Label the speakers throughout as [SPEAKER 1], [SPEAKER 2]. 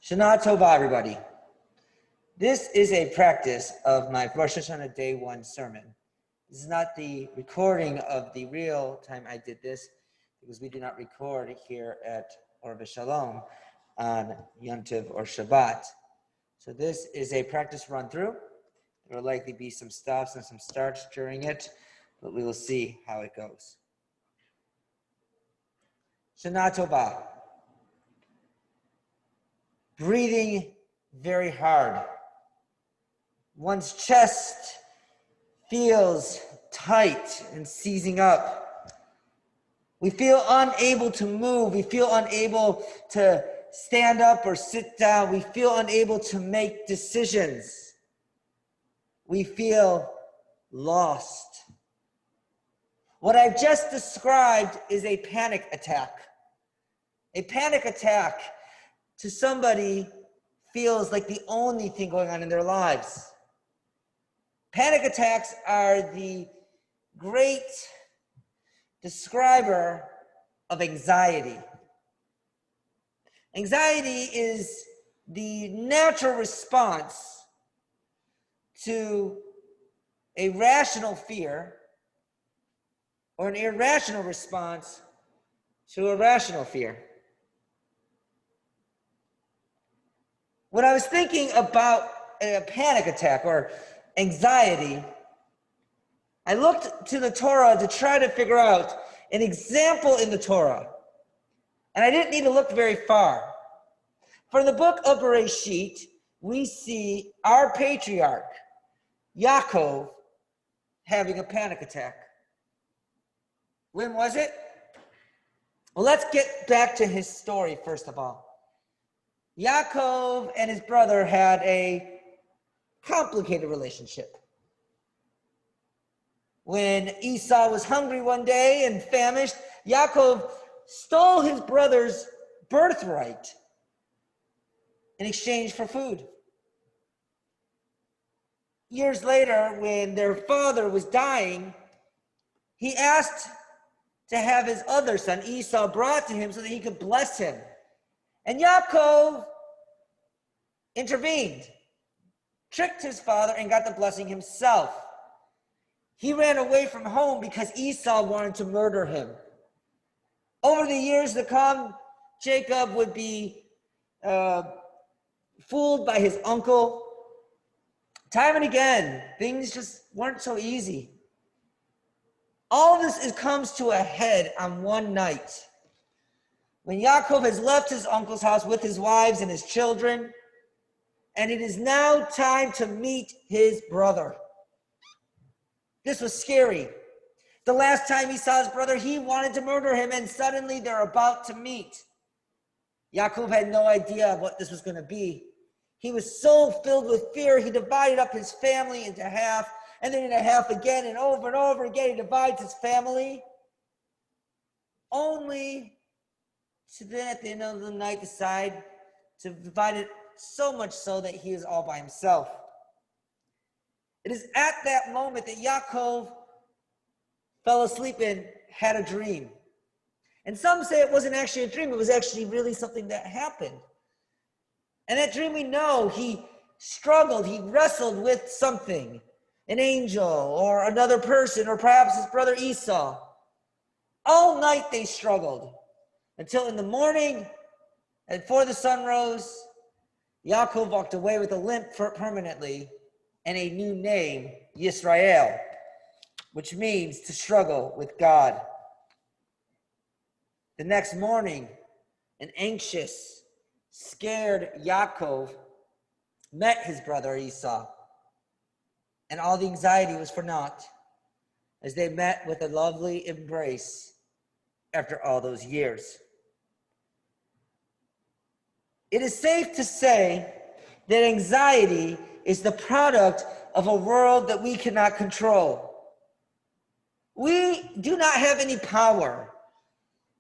[SPEAKER 1] Shana Tova, everybody. This is a practice of my Rosh Hashanah Day 1 sermon. This is not the recording of the real time I did this, because we do not record here at RJH Shalom on Yom Tov or Shabbat. So this is a practice run through. There will likely be some stops and some starts during it, but we will see how it goes. Shana Tova. Breathing very hard. One's chest feels tight and seizing up. We feel unable to move. We feel unable to stand up or sit down. We feel unable to make decisions. We feel lost. What I've just described is a panic attack. A panic attack to somebody feels like the only thing going on in their lives. Panic attacks are the great describer of anxiety. Anxiety is the natural response to a rational fear or an irrational response to a rational fear. When I was thinking about a panic attack or anxiety, I looked to the Torah to try to figure out an example in the Torah. And I didn't need to look very far. For the book of Bereshit, we see our patriarch, Yaakov, having a panic attack. When was it? Well, let's get back to his story first of all. Yaakov and his brother had a complicated relationship. When Esau was hungry one day and famished, Yaakov stole his brother's birthright in exchange for food. Years later, when their father was dying, he asked to have his other son, Esau, brought to him so that he could bless him. And Yaakov intervened, tricked his father, and got the blessing himself. He ran away from home because Esau wanted to murder him. Over the years to come, Jacob would be fooled by his uncle. Time and again, things just weren't so easy. All this comes to a head on one night, when Yaakov has left his uncle's house with his wives and his children, and it is now time to meet his brother. This was scary. The last time he saw his brother, he wanted to murder him, and suddenly they're about to meet. Yaakov had no idea what this was going to be. He was so filled with fear, he divided up his family into half, and then into half again, and over again, he divides his family, only to then at the end of the night decide to divide it so much so that he is all by himself. It is at that moment that Yaakov fell asleep and had a dream. And some say it wasn't actually a dream, it was actually really something that happened. And that dream, we know he struggled, he wrestled with something, an angel or another person, or perhaps his brother Esau. All night they struggled, until in the morning, and before the sun rose, Yaakov walked away with a limp permanently and a new name, Yisrael, which means to struggle with God. The next morning, an anxious, scared Yaakov met his brother Esau, and all the anxiety was for naught, as they met with a lovely embrace after all those years. It is safe to say that anxiety is the product of a world that we cannot control. We do not have any power.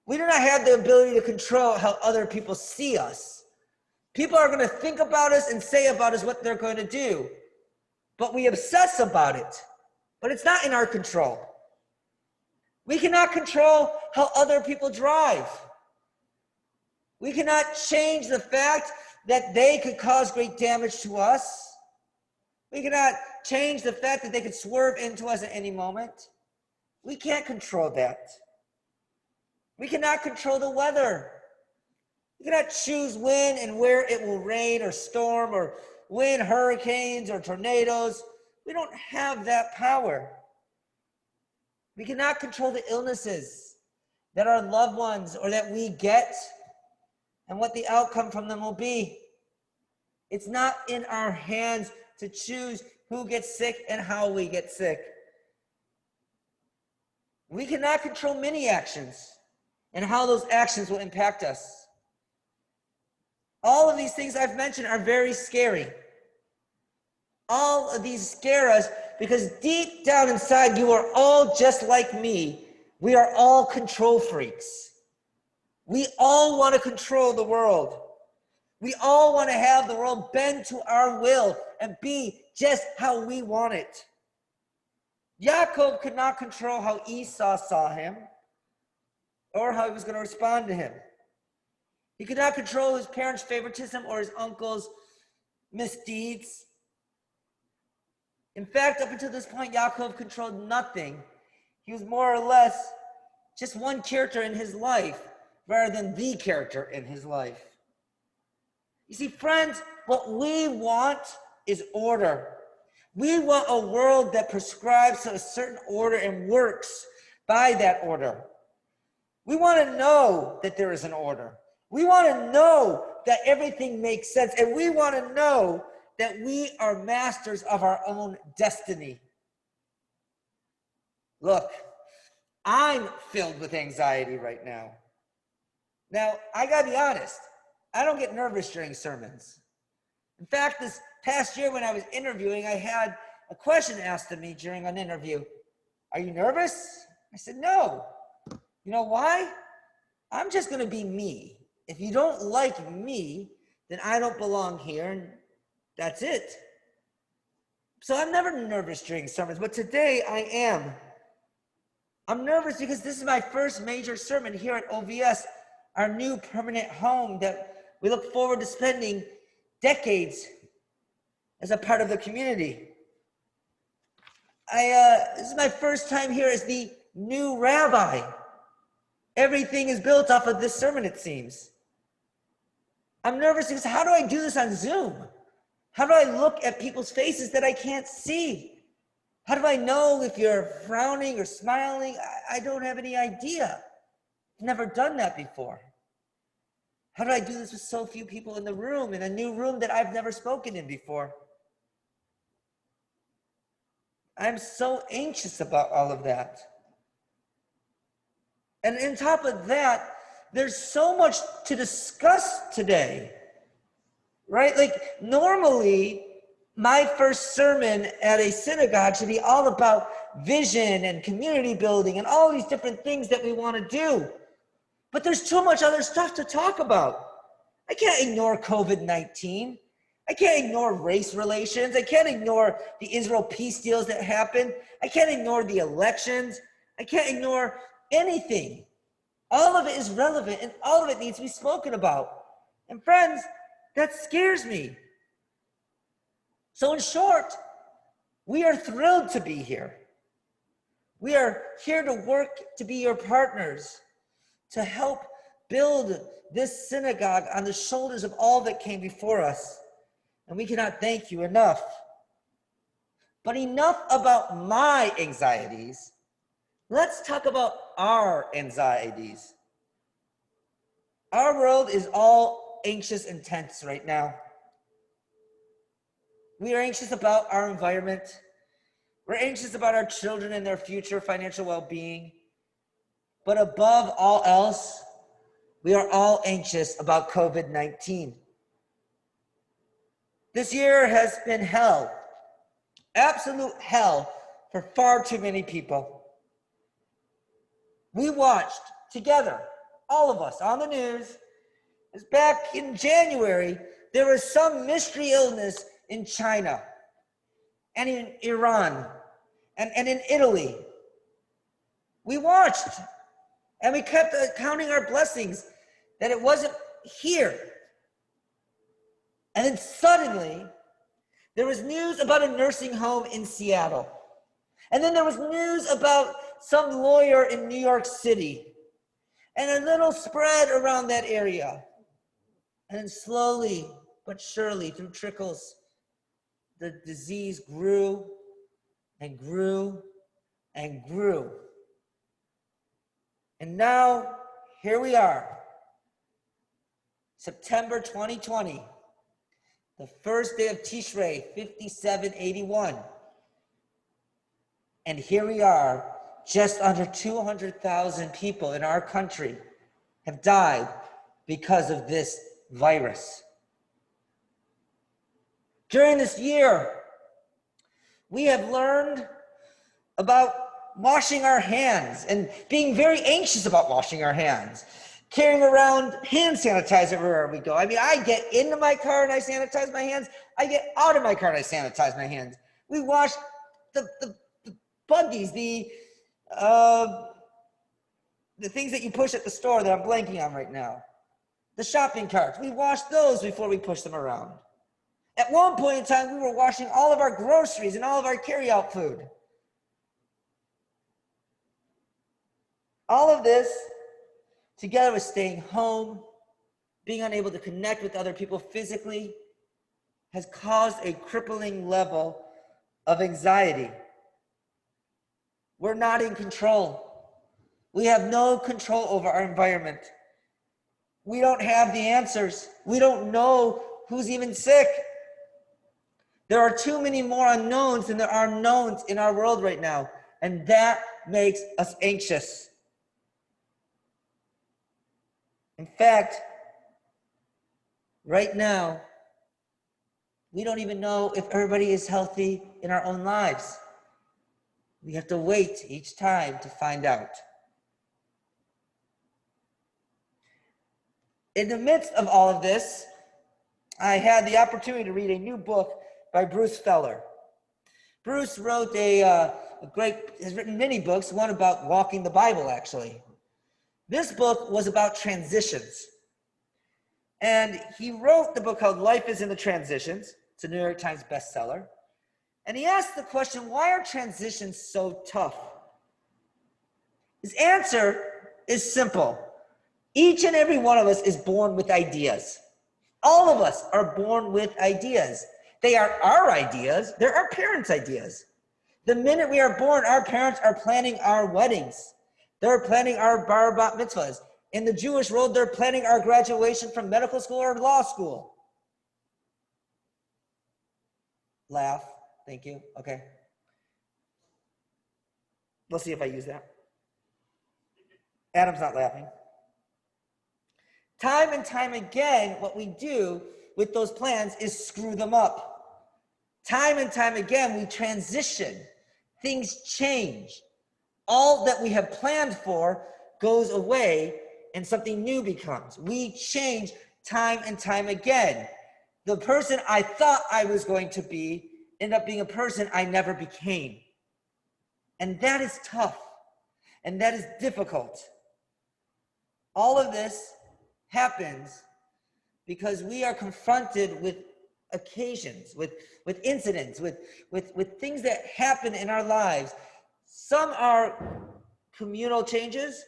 [SPEAKER 1] We do not have the ability to control how other people see us. People are going to think about us and say about us what they're going to do. But we obsess about it. But it's not in our control. We cannot control how other people drive. We cannot change the fact that they could cause great damage to us. We cannot change the fact that they could swerve into us at any moment. We can't control that. We cannot control the weather. We cannot choose when and where it will rain or storm or when hurricanes or tornadoes. We don't have that power. We cannot control the illnesses that our loved ones or that we get and what the outcome from them will be. It's not in our hands to choose who gets sick and how we get sick. We cannot control many actions and how those actions will impact us. All of these things I've mentioned are very scary. All of these scare us because deep down inside, you are all just like me. We are all control freaks. We all want to control the world. We all want to have the world bend to our will and be just how we want it. Yaakov could not control how Esau saw him or how he was going to respond to him. He could not control his parents' favoritism or his uncle's misdeeds. In fact, up until this point, Yaakov controlled nothing. He was more or less just one character in his life rather than the character in his life. You see, friends, what we want is order. We want a world that prescribes a certain order and works by that order. We want to know that there is an order. We want to know that everything makes sense. And we want to know that we are masters of our own destiny. Look, I'm filled with anxiety right now. Now, I got to be honest. I don't get nervous during sermons. In fact, this past year when I was interviewing, I had a question asked of me during an interview. Are you nervous? I said, no. You know why? I'm just going to be me. If you don't like me, then I don't belong here, and that's it. So I'm never nervous during sermons, but today I am. I'm nervous because this is my first major sermon here at OVS, our new permanent home that we look forward to spending decades as a part of the community. This is my first time here as the new rabbi. Everything is built off of this sermon, it seems. I'm nervous because how do I do this on Zoom? How do I look at people's faces that I can't see? How do I know if you're frowning or smiling? I don't have any idea. I've never done that before. How do I do this with so few people in the room, in a new room that I've never spoken in before? I'm so anxious about all of that. And on top of that, there's so much to discuss today, right? Like normally, my first sermon at a synagogue should be all about vision and community building and all these different things that we want to do. But there's too much other stuff to talk about. I can't ignore COVID-19. I can't ignore race relations. I can't ignore the Israel peace deals that happened. I can't ignore the elections. I can't ignore anything. All of it is relevant and all of it needs to be spoken about. And friends, that scares me. So in short, we are thrilled to be here. We are here to work to be your partners, to help build this synagogue on the shoulders of all that came before us. And we cannot thank you enough. But enough about my anxieties. Let's talk about our anxieties. Our world is all anxious and tense right now. We are anxious about our environment. We're anxious about our children and their future financial well-being. But above all else, we are all anxious about COVID-19. This year has been hell, absolute hell for far too many people. We watched together, all of us on the news, as back in January, there was some mystery illness in China and in Iran and in Italy. We watched and we kept counting our blessings that it wasn't here. And then suddenly, there was news about a nursing home in Seattle. And then there was news about some lawyer in New York City. And a little spread around that area. And then slowly but surely, through trickles, the disease grew and grew and grew. And now, here we are, September 2020, the first day of Tishrei, 5781. And here we are, just under 200,000 people in our country have died because of this virus. During this year, we have learned about washing our hands and being very anxious about washing our hands, carrying around hand sanitizer wherever we go. I mean, I get into my car and I sanitize my hands. I get out of my car and I sanitize my hands. We wash the buggies, the things that you push at the store that I'm blanking on right now. The shopping carts, we wash those before we push them around. At one point in time, we were washing all of our groceries and all of our carry-out food. All of this, together with staying home, being unable to connect with other people physically, has caused a crippling level of anxiety. We're not in control. We have no control over our environment. We don't have the answers. We don't know who's even sick. There are too many more unknowns than there are knowns in our world right now, and that makes us anxious. In fact, right now, we don't even know if everybody is healthy in our own lives. We have to wait each time to find out. In the midst of all of this, I had the opportunity to read a new book by Bruce Feller. Bruce wrote has written many books, one about walking the Bible, actually. This book was about transitions. And he wrote the book called Life is in the Transitions. It's a New York Times bestseller. And he asked the question, why are transitions so tough? His answer is simple. Each and every one of us is born with ideas. All of us are born with ideas. They are our ideas. They're our parents' ideas. The minute we are born, our parents are planning our weddings. They're planning our bar bat mitzvahs. In the Jewish world, they're planning our graduation from medical school or law school. Laugh. Thank you. Okay. We'll see if I use that. Adam's not laughing. Time and time again, what we do with those plans is screw them up. Time and time again, we transition. Things change. All that we have planned for goes away and something new becomes. We change time and time again. The person I thought I was going to be ended up being a person I never became. And that is tough. And that is difficult. All of this happens because we are confronted with occasions, with incidents, with things that happen in our lives. Some are communal changes,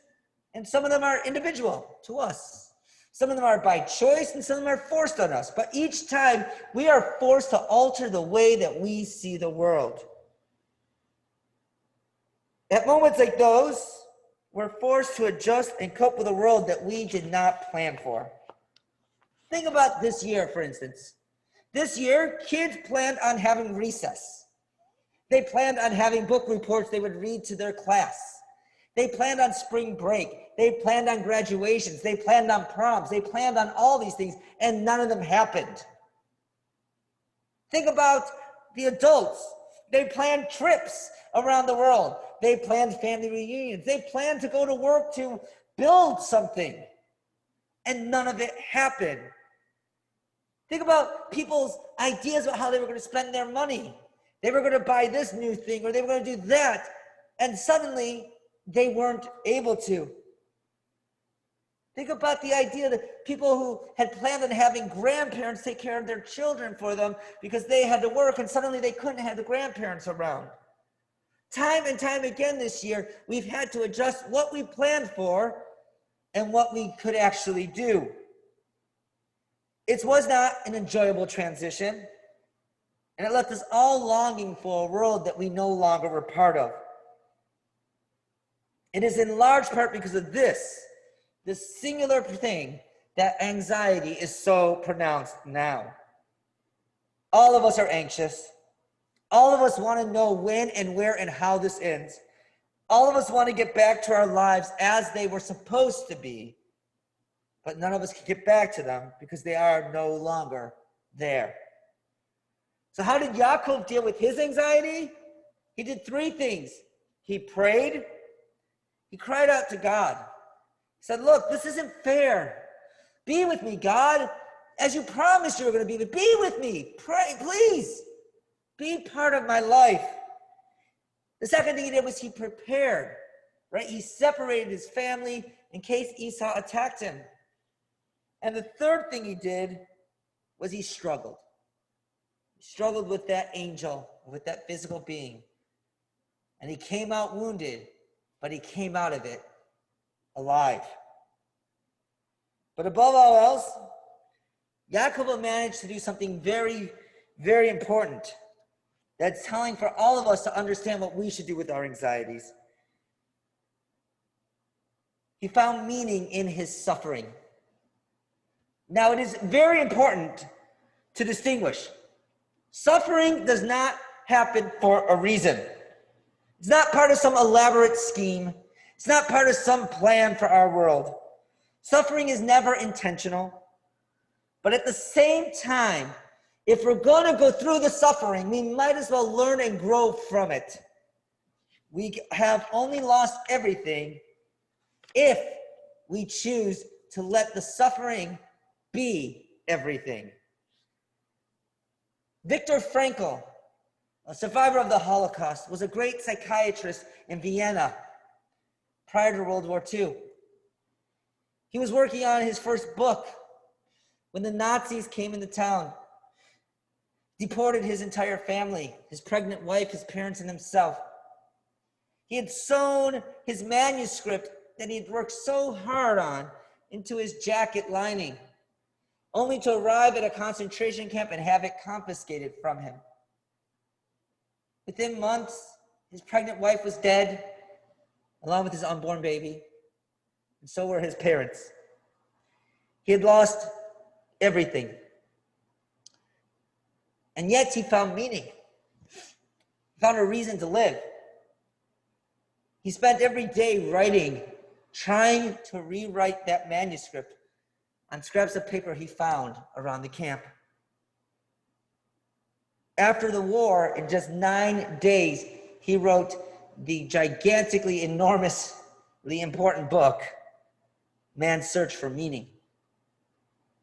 [SPEAKER 1] and some of them are individual to us. Some of them are by choice, and some of them are forced on us. But each time, we are forced to alter the way that we see the world. At moments like those, we're forced to adjust and cope with a world that we did not plan for. Think about this year, for instance. This year, kids planned on having recess. They planned on having book reports they would read to their class. They planned on spring break. They planned on graduations. They planned on proms. They planned on all these things, and none of them happened. Think about the adults. They planned trips around the world. They planned family reunions. They planned to go to work to build something, and none of it happened. Think about people's ideas about how they were going to spend their money. They were going to buy this new thing, or they were going to do that, and suddenly they weren't able to. Think about the idea that people who had planned on having grandparents take care of their children for them because they had to work and suddenly they couldn't have the grandparents around. Time and time again this year, we've had to adjust what we planned for and what we could actually do. It was not an enjoyable transition, and it left us all longing for a world that we no longer were part of. It is in large part because of this singular thing, that anxiety is so pronounced now. All of us are anxious. All of us want to know when and where and how this ends. All of us want to get back to our lives as they were supposed to be, but none of us can get back to them because they are no longer there. So how did Yaakov deal with his anxiety? He did three things. He prayed. He cried out to God. He said, look, this isn't fair. Be with me, God. As you promised you were going to be with me. Be with me. Pray, please. Be part of my life. The second thing he did was he prepared, right? He separated his family in case Esau attacked him. And the third thing he did was he struggled. He struggled with that angel, with that physical being. And he came out wounded, but he came out of it alive. But above all else, Yaakov managed to do something very, very important that's telling for all of us to understand what we should do with our anxieties. He found meaning in his suffering. Now, it is very important to distinguish. Suffering does not happen for a reason. It's not part of some elaborate scheme. It's not part of some plan for our world. Suffering is never intentional. But at the same time, if we're going to go through the suffering, we might as well learn and grow from it. We have only lost everything if we choose to let the suffering be everything. Viktor Frankl, a survivor of the Holocaust, was a great psychiatrist in Vienna prior to World War II. He was working on his first book when the Nazis came into town, deported his entire family, his pregnant wife, his parents, and himself. He had sewn his manuscript that he had worked so hard on into his jacket lining, only to arrive at a concentration camp and have it confiscated from him. Within months, his pregnant wife was dead, along with his unborn baby, and so were his parents. He had lost everything. And yet he found meaning. He found a reason to live. He spent every day writing, trying to rewrite that manuscript on scraps of paper he found around the camp. After the war, in just 9 days, he wrote the gigantically, enormously important book, Man's Search for Meaning.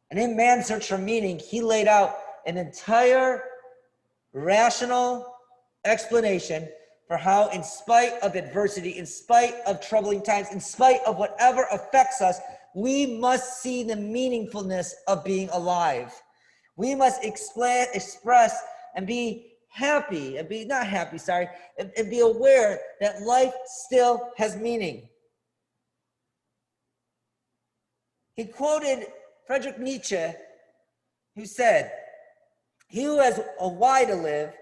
[SPEAKER 1] And in Man's Search for Meaning, he laid out an entire rational explanation for how, in spite of adversity, in spite of troubling times, in spite of whatever affects us, we must see the meaningfulness of being alive. We must express and be happy, and be aware that life still has meaning. He quoted Friedrich Nietzsche, who said, "He who has a why to live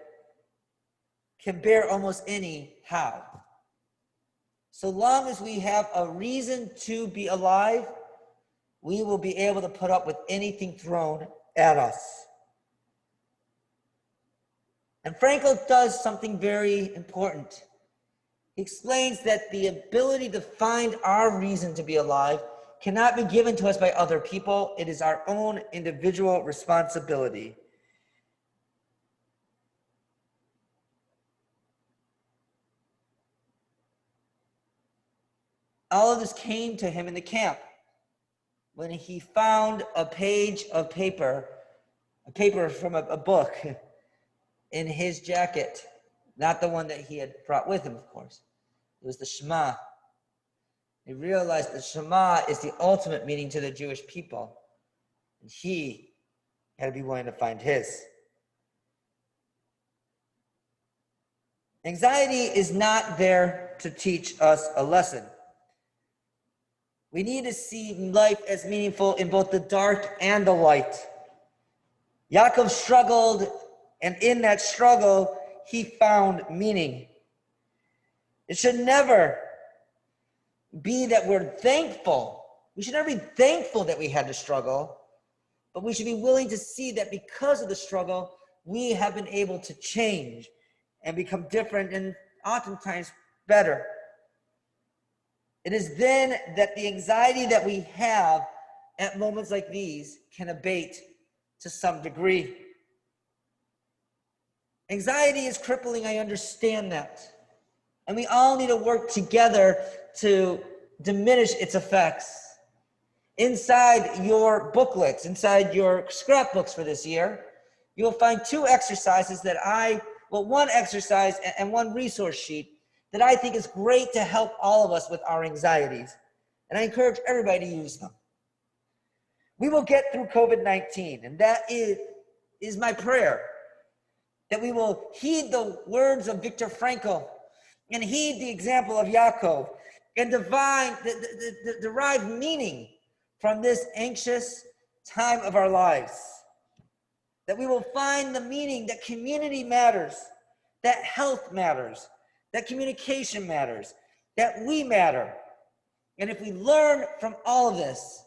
[SPEAKER 1] can bear almost any how." So long as we have a reason to be alive, we will be able to put up with anything thrown at us. And Frankl does something very important. He explains that the ability to find our reason to be alive cannot be given to us by other people. It is our own individual responsibility. All of this came to him in the camp when he found a page of paper, from a book in his jacket, not the one that he had brought with him, of course. It was the Shema. He realized that Shema is the ultimate meaning to the Jewish people. And he had to be willing to find his. Anxiety is not there to teach us a lesson. We need to see life as meaningful in both the dark and the light. Yaakov struggled, and in that struggle, he found meaning. It should never be that we're thankful. We should never be thankful that we had to struggle, but we should be willing to see that because of the struggle, we have been able to change and become different and oftentimes better. It is then that the anxiety that we have at moments like these can abate to some degree. Anxiety is crippling, I understand that. And we all need to work together to diminish its effects. Inside your booklets, inside your scrapbooks for this year, you'll find two exercises one exercise and one resource sheet that I think is great to help all of us with our anxieties. And I encourage everybody to use them. We will get through COVID-19, and that is my prayer, that we will heed the words of Viktor Frankl and heed the example of Yaakov and derive meaning from this anxious time of our lives. That we will find the meaning that community matters, that health matters, that communication matters, that we matter. And if we learn from all of this,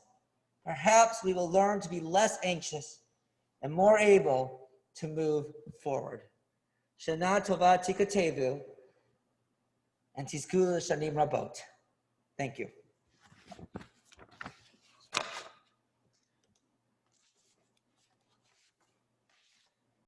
[SPEAKER 1] perhaps we will learn to be less anxious and more able to move forward. Shana Tova Tikatevu and Tizkula Shanim Rabot. Thank you.